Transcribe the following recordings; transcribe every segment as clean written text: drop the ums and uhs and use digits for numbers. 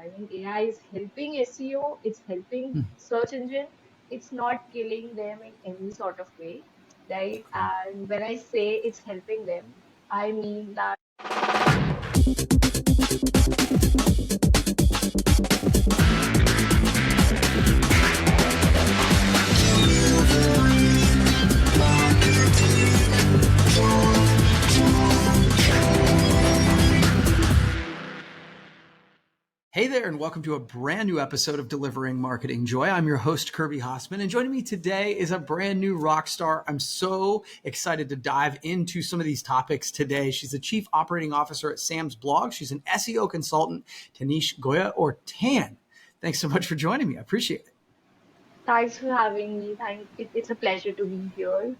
I mean, AI is helping SEO, it's helping Hmm. search engine, it's not killing them in any sort of way, right? And when I say it's helping them, I mean that. Hey there, and welcome to a brand new episode of Delivering Marketing Joy. I'm your host, Kirby Hasseman, and joining me today is a brand new rock star. I'm so excited to dive into some of these topics today. She's the Chief Operating Officer at Sam's Blog. She's an SEO consultant, Tanishq Goyal, or Tan. Thanks so much for joining me. I appreciate it. Thanks for having me. It's a pleasure to be here.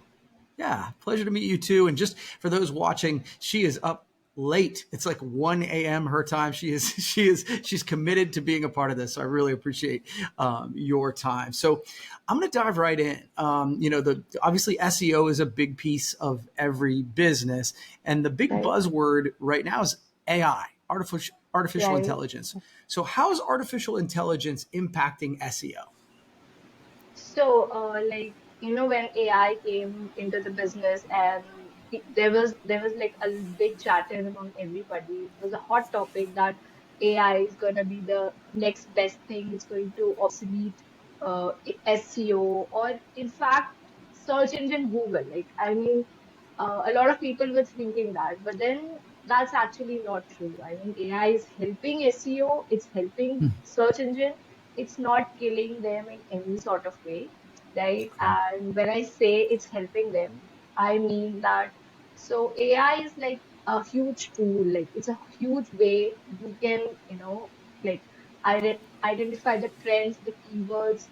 Yeah, pleasure to meet you too. And just for those watching, she is up late. It's like 1 a.m. her time. She's committed to being a part of this. So I really appreciate your time. So I'm going to dive right in. Obviously SEO is a big piece of every business, and the big Right, buzzword right now is AI, artificial right. intelligence. So how is artificial intelligence impacting SEO? So, when AI came into the business and there was like a big chatter among everybody. It was a hot topic that AI is gonna be the next best thing. It's going to obsolete SEO, or in fact search engine Google. A lot of people were thinking that, but then that's actually not true. I mean, AI is helping SEO, it's helping search engine, it's not killing them in any sort of way, right? And when I say it's helping them, I mean that. So AI is like a huge tool, like it's a huge way you can, like identify the trends, the keywords,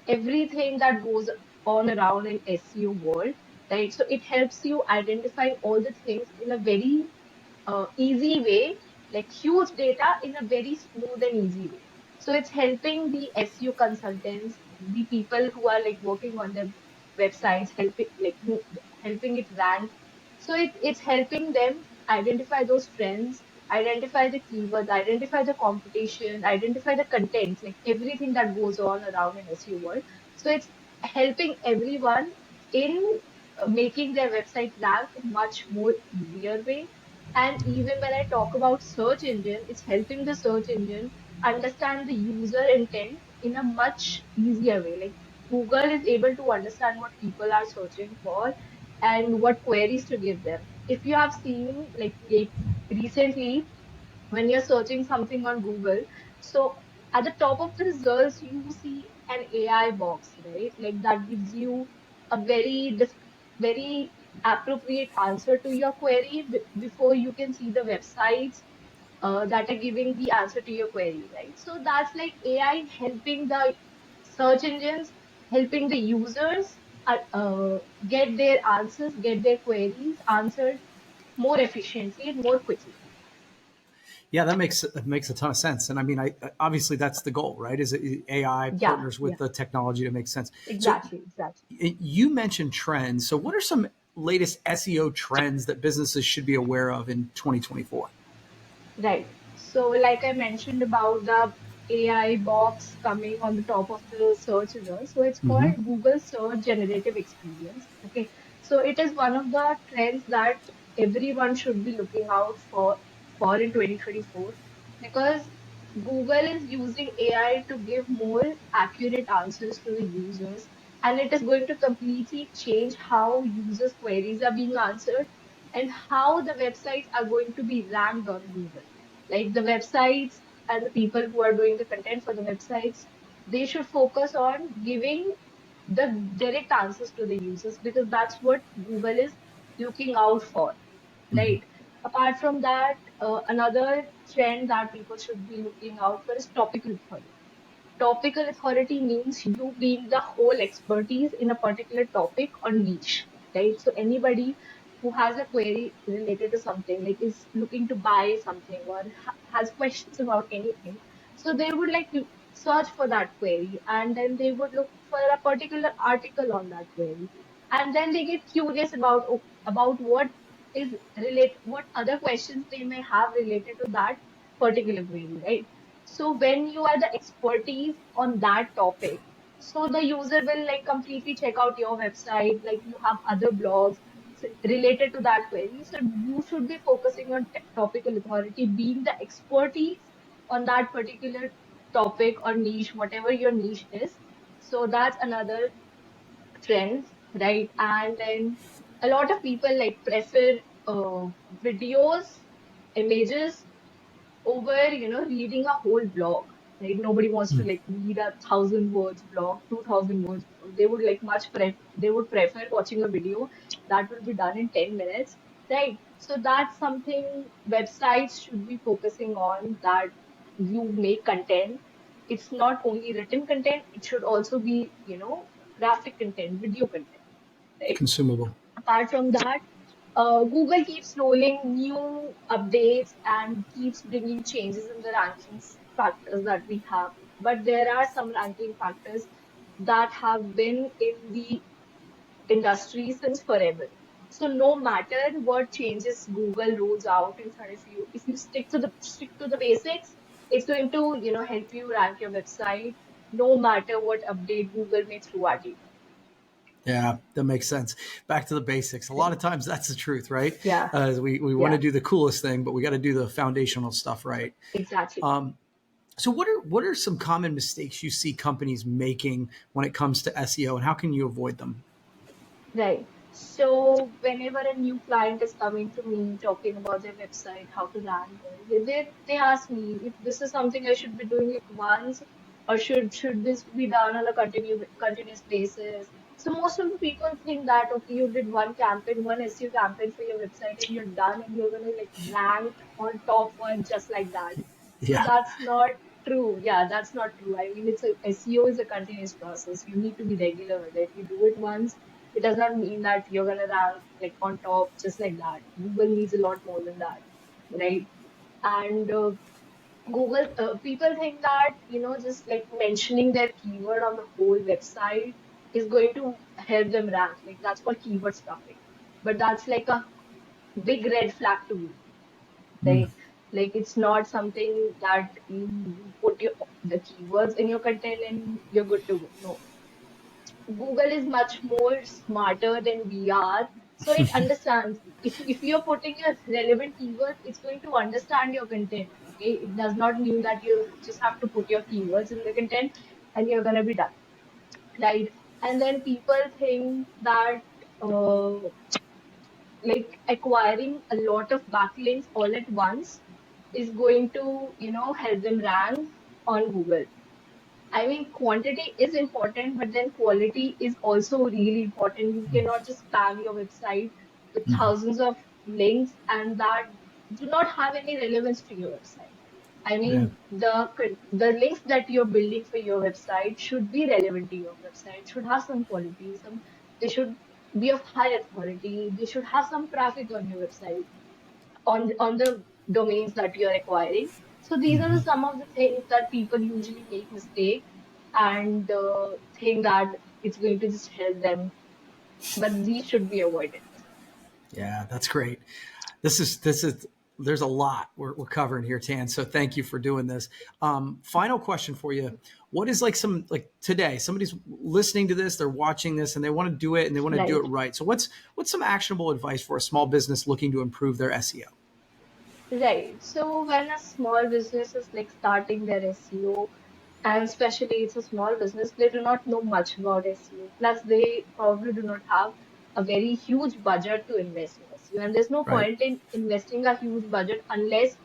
everything that goes on around in SEO world, right? So it helps you identify all the things in a very easy way, like huge data in a very smooth and easy way. So it's helping the SEO consultants, the people who are like working on the websites, helping it rank. So it's helping them identify those trends, identify the keywords, identify the competition, identify the content, like everything that goes on around in SEO world. So it's helping everyone in making their website rank much more easier way. And even when I talk about search engine, it's helping the search engine understand the user intent in a much easier way. Like Google is able to understand what people are searching for and what queries to give them. If you have seen recently, when you're searching something on Google, so at the top of the results, you see an AI box, right? Like that gives you a very appropriate answer to your query before you can see the websites that are giving the answer to your query, right? So that's like AI helping the search engines, helping the users get their answers, get their queries answered more efficiently and more quickly. Yeah, that makes a ton of sense. And I mean, I obviously that's the goal, right? Is it AI Yeah, partners with yeah, the technology to make sense. So exactly. you mentioned trends. So what are some latest SEO trends that businesses should be aware of in 2024? Right. So, like I mentioned about the AI box coming on the top of the search result. So, it's Mm-hmm. called Google Search Generative Experience. Okay. So, it is one of the trends that everyone should be looking out for in 2024, because Google is using AI to give more accurate answers to the users, and it is going to completely change how users' queries are being answered and how the websites are going to be ranked on Google. Like the websites and the people who are doing the content for the websites, they should focus on giving the direct answers to the users, because that's what Google is looking out for, Mm-hmm. right? Apart from that, another trend that people should be looking out for is topical authority. Topical authority means you being the whole expertise in a particular topic or niche, right? So anybody who has a query related to something, like is looking to buy something or has questions about anything, so they would like to search for that query, and then they would look for a particular article on that query, and then they get curious about what other questions they may have related to that particular query, right? So when you are the expertise on that topic, so the user will like completely check out your website, like you have other blogs related to that query. So you should be focusing on topical authority, being the expertise on that particular topic or niche, whatever your niche is. So that's another trend, right? And then a lot of people like prefer videos, images over, reading a whole blog. Right? Nobody wants to like read 1,000 words blog, 2,000 words blog. They would like they would prefer watching a video that will be done in 10 minutes, right? So that's something websites should be focusing on, that you make content. It's not only written content, it should also be, graphic content, video content, right? Consumable. Apart from that, Google keeps rolling new updates and keeps bringing changes in the rankings factors that we have. But there are some ranking factors that have been in the industry since forever. So no matter what changes Google rolls out in front of you, if you stick to the basics, it's going to, help you rank your website no matter what update Google may throw at you. Yeah, that makes sense. Back to the basics. A lot of times that's the truth, right? Yeah, We want to yeah, do the coolest thing, but we got to do the foundational stuff right. exactly. So what are some common mistakes you see companies making when it comes to SEO, and how can you avoid them? Right. So whenever a new client is coming to me talking about their website, how to rank well, they ask me if this is something I should be doing like once, or should this be done on a continuous basis. So most of the people think that okay, you did one campaign, one SEO campaign for your website and you're done and you're gonna like rank on top one just like that. So Yeah. that's not true. Yeah, that's not true. I mean, it's a SEO is a continuous process. You need to be regular with it. You do it once, it does not mean that you're gonna rank like on top just like that. Google needs a lot more than that, right? And Google, people think that, just like mentioning their keyword on the whole website is going to help them rank. Like that's called keyword stuffing. But that's like a big red flag to me, Mm. right? Like it's not something that you put the keywords in your content and you're good to go. No, Google is much more smarter than we are. So it understands if you're putting a relevant keyword, it's going to understand your content. Okay. It does not mean that you just have to put your keywords in the content and you're gonna be done. Right. And then people think that like acquiring a lot of backlinks all at once is going to, help them rank on Google. I mean, quantity is important, but then quality is also really important. You cannot just spam your website with thousands of links and that do not have any relevance to your website. I Yeah. mean, the links that you're building for your website should be relevant to your website, should have some quality, they should be of high authority, they should have some traffic on your website on the domains that you're acquiring. So these are some of the things that people usually make mistake and think that it's going to just help them, but these should be avoided. Yeah, that's great. This is there's a lot we're covering here, Tan. So thank you for doing this. Final question for you: what is like some like today? Somebody's listening to this, they're watching this, and they want to do it, and they want to do it Right. right. So what's some actionable advice for a small business looking to improve their SEO? Right. So when a small business is like starting their SEO, and especially it's a small business, they do not know much about SEO. Plus, they probably do not have a very huge budget to invest in SEO. And there's no Right. point in investing a huge budget unless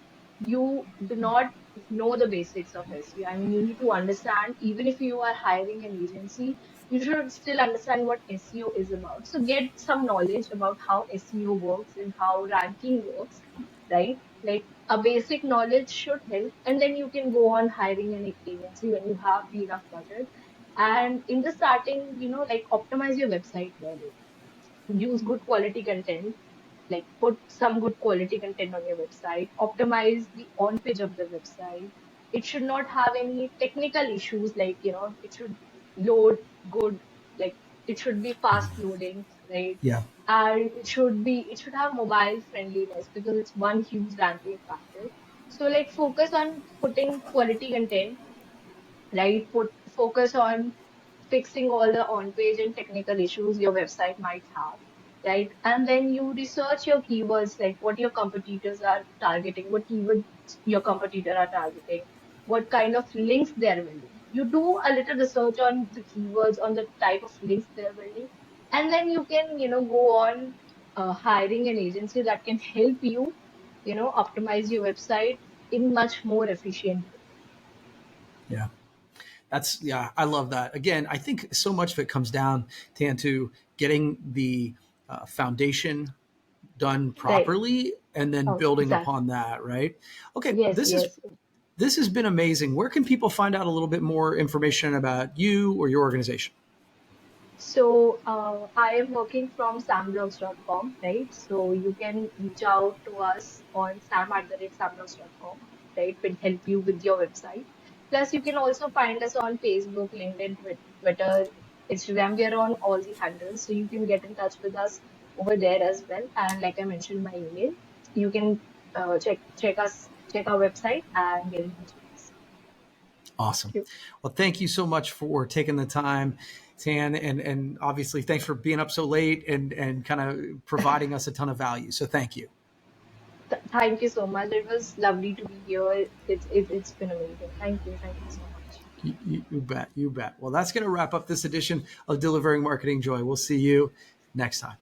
you do not know the basics of SEO. I mean, you need to understand, even if you are hiring an agency, you should still understand what SEO is about. So get some knowledge about how SEO works and how ranking works, right? Like a basic knowledge should help, and then you can go on hiring an agency when you have the enough budget. And in the starting, like optimize your website well, use good quality content, like put some good quality content on your website, optimize the on page of the website. It should not have any technical issues, like, it should load good, like it should be fast loading, right? Yeah. And it should have mobile friendliness because it's one huge ranking factor. So like focus on putting quality content, right? Focus on fixing all the on-page and technical issues your website might have, right? And then you research your keywords, like what your competitors are targeting, what keywords your competitor are targeting, what kind of links they're building. You do a little research on the keywords, on the type of links they're building, and then you can, go on hiring an agency that can help you, optimize your website in much more efficient way. Yeah. Yeah, I love that. Again, I think so much of it comes down, Tan, to getting the foundation done Right. properly and then Oh, building exactly. upon that, right? Okay, Yes, yes. this has been amazing. Where can people find out a little bit more information about you or your organization? So I am working from samblogs.com, right? So you can reach out to us on sam@samblogs.com, right? We'll help you with your website. Plus, you can also find us on Facebook, LinkedIn, Twitter, Instagram. We are on all the handles, so you can get in touch with us over there as well. And like I mentioned, my email, you can check our website and get in touch with us. Awesome. Thank you. Well, thank you so much for taking the time, Tan, and obviously thanks for being up so late and kind of providing us a ton of value. So thank you. Thank you so much. It was lovely to be here. It's been amazing. Thank you. Thank you so much. You bet. You bet. Well, that's going to wrap up this edition of Delivering Marketing Joy. We'll see you next time.